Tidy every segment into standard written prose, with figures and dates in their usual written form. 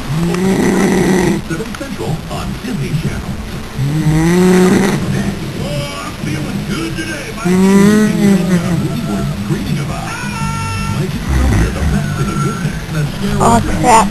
7 Central on Disney Channel. Oh, I'm feeling good today, Mike. A movie worth dreaming about. Mike and Sylvia, the best of the good mix. Oh, crap.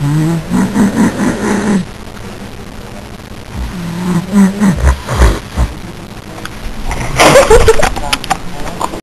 Mm-hmm.